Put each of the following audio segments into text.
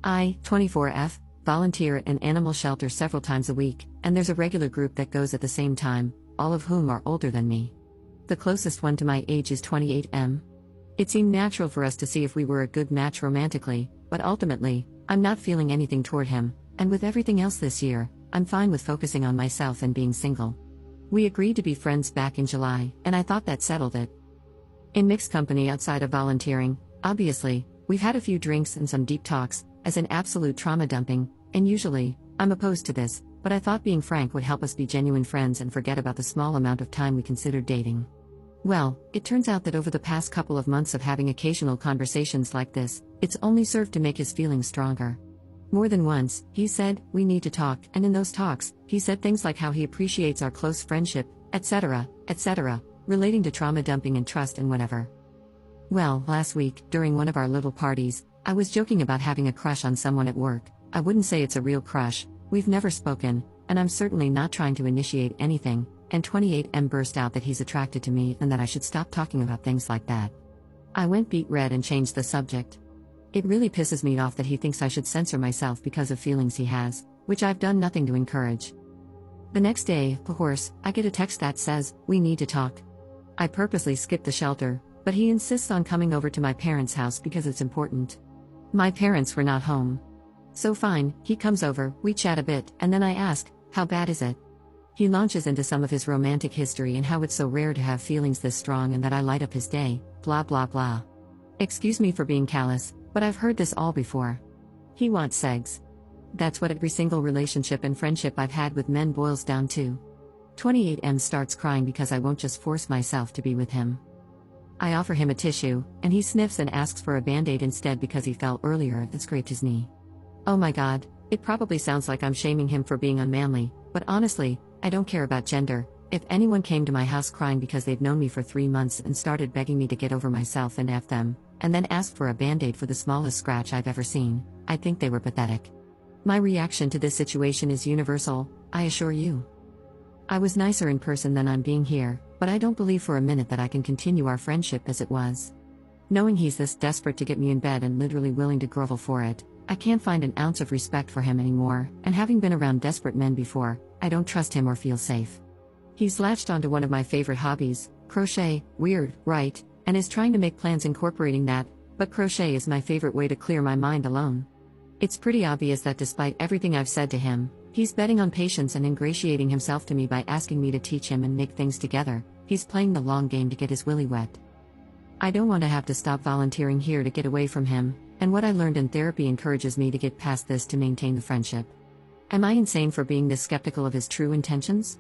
I, 24F, volunteer at an animal shelter several times a week, and there's a regular group that goes at the same time, all of whom are older than me. The closest one to my age is 28M. It seemed natural for us to see if we were a good match romantically, but ultimately, I'm not feeling anything toward him, and with everything else this year, I'm fine with focusing on myself and being single. We agreed to be friends back in July, and I thought that settled it. In mixed company outside of volunteering, obviously, we've had a few drinks and some deep talks, as in absolute trauma dumping, and usually, I'm opposed to this, but I thought being frank would help us be genuine friends and forget about the small amount of time we considered dating. Well, it turns out that over the past couple of months of having occasional conversations like this, it's only served to make his feelings stronger. More than once, he said, "We need to talk," and in those talks, he said things like how he appreciates our close friendship, etc., relating to trauma dumping and trust and whatever. Well, last week, during one of our little parties, I was joking about having a crush on someone at work. I wouldn't say it's a real crush, we've never spoken, and I'm certainly not trying to initiate anything, and 28M burst out that he's attracted to me and that I should stop talking about things like that. I went beet red and changed the subject. It really pisses me off that he thinks I should censor myself because of feelings he has, which I've done nothing to encourage. The next day, of course, I get a text that says, "We need to talk." I purposely skipped the shelter, but he insists on coming over to my parents' house because it's important. My parents were not home. So fine, he comes over, we chat a bit, and then I ask, "How bad is it?" He launches into some of his romantic history and how it's so rare to have feelings this strong and that I light up his day, blah blah blah. Excuse me for being callous, but I've heard this all before. He wants sex. That's what every single relationship and friendship I've had with men boils down to. 28M starts crying because I won't just force myself to be with him. I offer him a tissue, and he sniffs and asks for a band-aid instead because he fell earlier and scraped his knee. Oh my god, it probably sounds like I'm shaming him for being unmanly, but honestly, I don't care about gender. If anyone came to my house crying because they've known me for 3 months and started begging me to get over myself and F them, and then asked for a band-aid for the smallest scratch I've ever seen, I'd think they were pathetic. My reaction to this situation is universal, I assure you. I was nicer in person than I'm being here, but I don't believe for a minute that I can continue our friendship as it was. Knowing he's this desperate to get me in bed and literally willing to grovel for it, I can't find an ounce of respect for him anymore, and having been around desperate men before, I don't trust him or feel safe. He's latched onto one of my favorite hobbies, crochet, weird, right, and is trying to make plans incorporating that, but crochet is my favorite way to clear my mind alone. It's pretty obvious that despite everything I've said to him, he's betting on patience and ingratiating himself to me by asking me to teach him and make things together. He's playing the long game to get his willy wet. I don't want to have to stop volunteering here to get away from him, and what I learned in therapy encourages me to get past this to maintain the friendship. Am I insane for being this skeptical of his true intentions?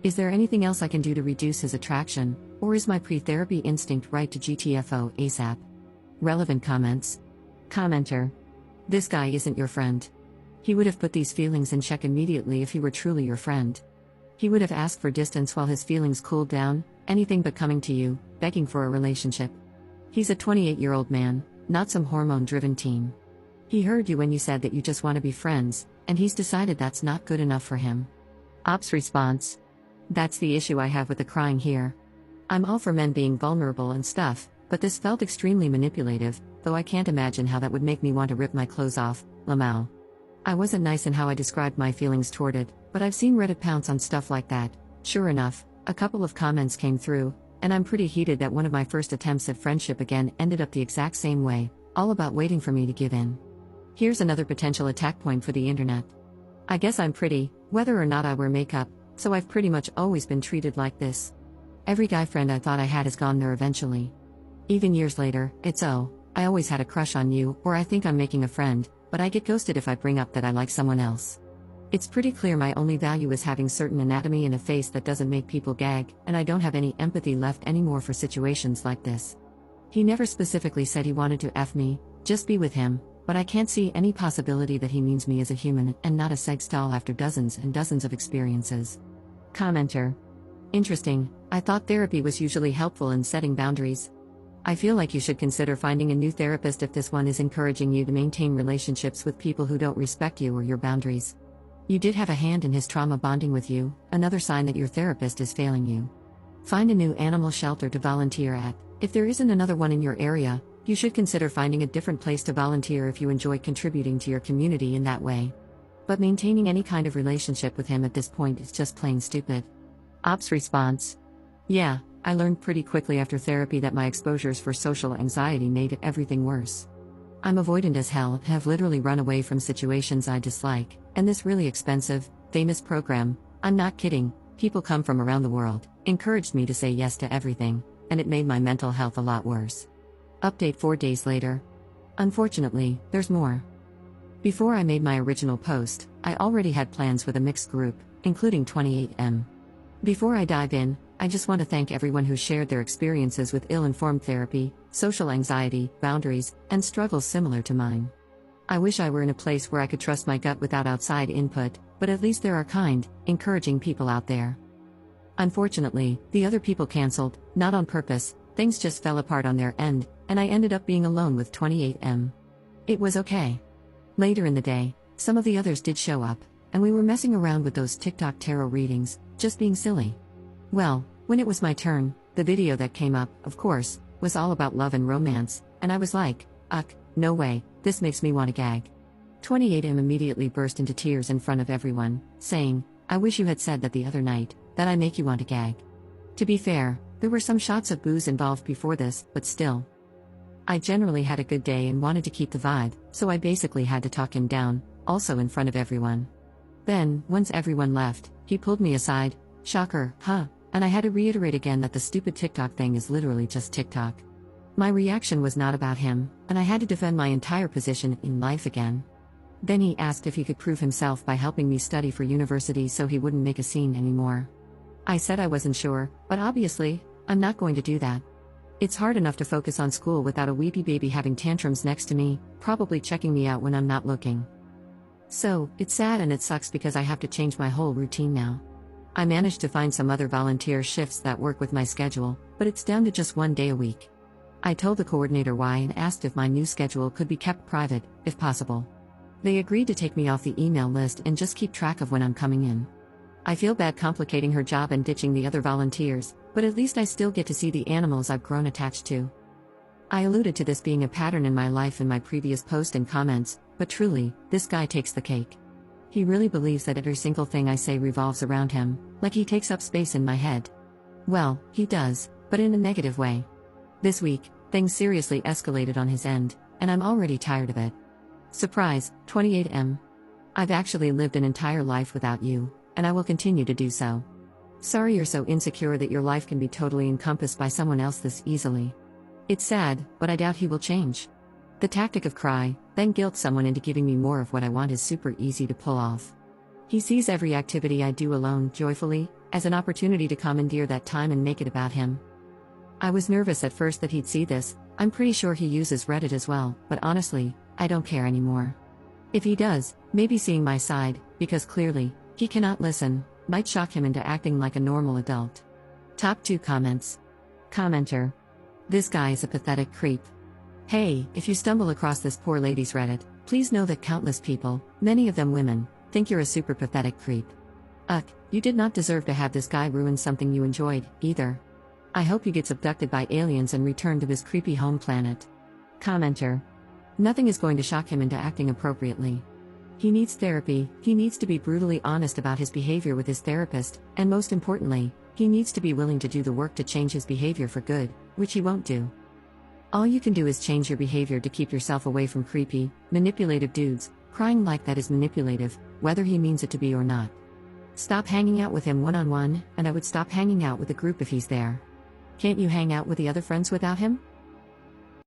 Is there anything else I can do to reduce his attraction, or is my pre-therapy instinct right to GTFO ASAP? Relevant comments. Commenter. This guy isn't your friend. He would have put these feelings in check immediately if he were truly your friend. He would have asked for distance while his feelings cooled down, anything but coming to you, begging for a relationship. He's a 28-year-old man, not some hormone-driven teen. He heard you when you said that you just want to be friends, and he's decided that's not good enough for him. Ops response. That's the issue I have with the crying here. I'm all for men being vulnerable and stuff, but this felt extremely manipulative, though I can't imagine how that would make me want to rip my clothes off, Lamau. I wasn't nice in how I described my feelings toward it, but I've seen Reddit pounce on stuff like that. Sure enough, a couple of comments came through, and I'm pretty heated that one of my first attempts at friendship again ended up the exact same way, all about waiting for me to give in. Here's another potential attack point for the internet. I guess I'm pretty, whether or not I wear makeup, so I've pretty much always been treated like this. Every guy friend I thought I had has gone there eventually. Even years later, it's "Oh, I always had a crush on you," or "I think I'm making a friend, but I get ghosted if I bring up that I like someone else." It's pretty clear my only value is having certain anatomy and a face that doesn't make people gag, and I don't have any empathy left anymore for situations like this. He never specifically said he wanted to F me, just be with him, but I can't see any possibility that he means me as a human and not a sex doll after dozens and dozens of experiences. Commenter. Interesting, I thought therapy was usually helpful in setting boundaries. I feel like you should consider finding a new therapist if this one is encouraging you to maintain relationships with people who don't respect you or your boundaries. You did have a hand in his trauma bonding with you, another sign that your therapist is failing you. Find a new animal shelter to volunteer at. If there isn't another one in your area, You should consider finding a different place to volunteer if you enjoy contributing to your community in that way. But maintaining any kind of relationship with him at this point is just plain stupid. Ops response. Yeah, I learned pretty quickly after therapy that my exposures for social anxiety made everything worse. I'm avoidant as hell and have literally run away from situations I dislike, and this really expensive, famous program, I'm not kidding, people come from around the world, encouraged me to say yes to everything, and it made my mental health a lot worse. Update 4 days later. Unfortunately, there's more. Before I made my original post, I already had plans with a mixed group, including 28M. Before I dive in, I just want to thank everyone who shared their experiences with ill-informed therapy, social anxiety, boundaries, and struggles similar to mine. I wish I were in a place where I could trust my gut without outside input, but at least there are kind, encouraging people out there. Unfortunately, the other people canceled, not on purpose, things just fell apart on their end, and I ended up being alone with 28M. It was okay. Later in the day, some of the others did show up, and we were messing around with those TikTok tarot readings, just being silly. Well, when it was my turn, the video that came up, of course, was all about love and romance, and I was like, ugh, no way, this makes me want to gag. 28M immediately burst into tears in front of everyone, saying, I wish you had said that the other night, that I make you want to gag. To be fair, there were some shots of booze involved before this, but still. I generally had a good day and wanted to keep the vibe, so I basically had to talk him down, also in front of everyone. Then, once everyone left, he pulled me aside, shocker, huh, and I had to reiterate again that the stupid TikTok thing is literally just TikTok. My reaction was not about him, and I had to defend my entire position in life again. Then he asked if he could prove himself by helping me study for university so he wouldn't make a scene anymore. I said I wasn't sure, but obviously, I'm not going to do that. It's hard enough to focus on school without a weepy baby having tantrums next to me, probably checking me out when I'm not looking. So, it's sad and it sucks because I have to change my whole routine now. I managed to find some other volunteer shifts that work with my schedule, but it's down to just 1 day a week. I told the coordinator why and asked if my new schedule could be kept private, if possible. They agreed to take me off the email list and just keep track of when I'm coming in. I feel bad complicating her job and ditching the other volunteers, but at least I still get to see the animals I've grown attached to. I alluded to this being a pattern in my life in my previous post and comments, but truly, this guy takes the cake. He really believes that every single thing I say revolves around him, like he takes up space in my head. Well, he does, but in a negative way. This week, things seriously escalated on his end, and I'm already tired of it. Surprise, 28M. I've actually lived an entire life without you, and I will continue to do so. Sorry you're so insecure that your life can be totally encompassed by someone else this easily. It's sad, but I doubt he will change. The tactic of cry, then guilt someone into giving me more of what I want is super easy to pull off. He sees every activity I do alone, joyfully, as an opportunity to commandeer that time and make it about him. I was nervous at first that he'd see this. I'm pretty sure he uses Reddit as well, but honestly, I don't care anymore. If he does, maybe seeing my side, because clearly, he cannot listen, might shock him into acting like a normal adult. Top 2 comments. Commenter. This guy is a pathetic creep. Hey, if you stumble across this poor lady's Reddit, please know that countless people, many of them women, think you're a super pathetic creep. You did not deserve to have this guy ruin something you enjoyed, either. I hope he gets abducted by aliens and returned to his creepy home planet. Commenter. Nothing is going to shock him into acting appropriately. He needs therapy, he needs to be brutally honest about his behavior with his therapist, and most importantly, he needs to be willing to do the work to change his behavior for good, which he won't do. All you can do is change your behavior to keep yourself away from creepy, manipulative dudes. Crying like that is manipulative, whether he means it to be or not. Stop hanging out with him one-on-one, and I would stop hanging out with the group if he's there. Can't you hang out with the other friends without him?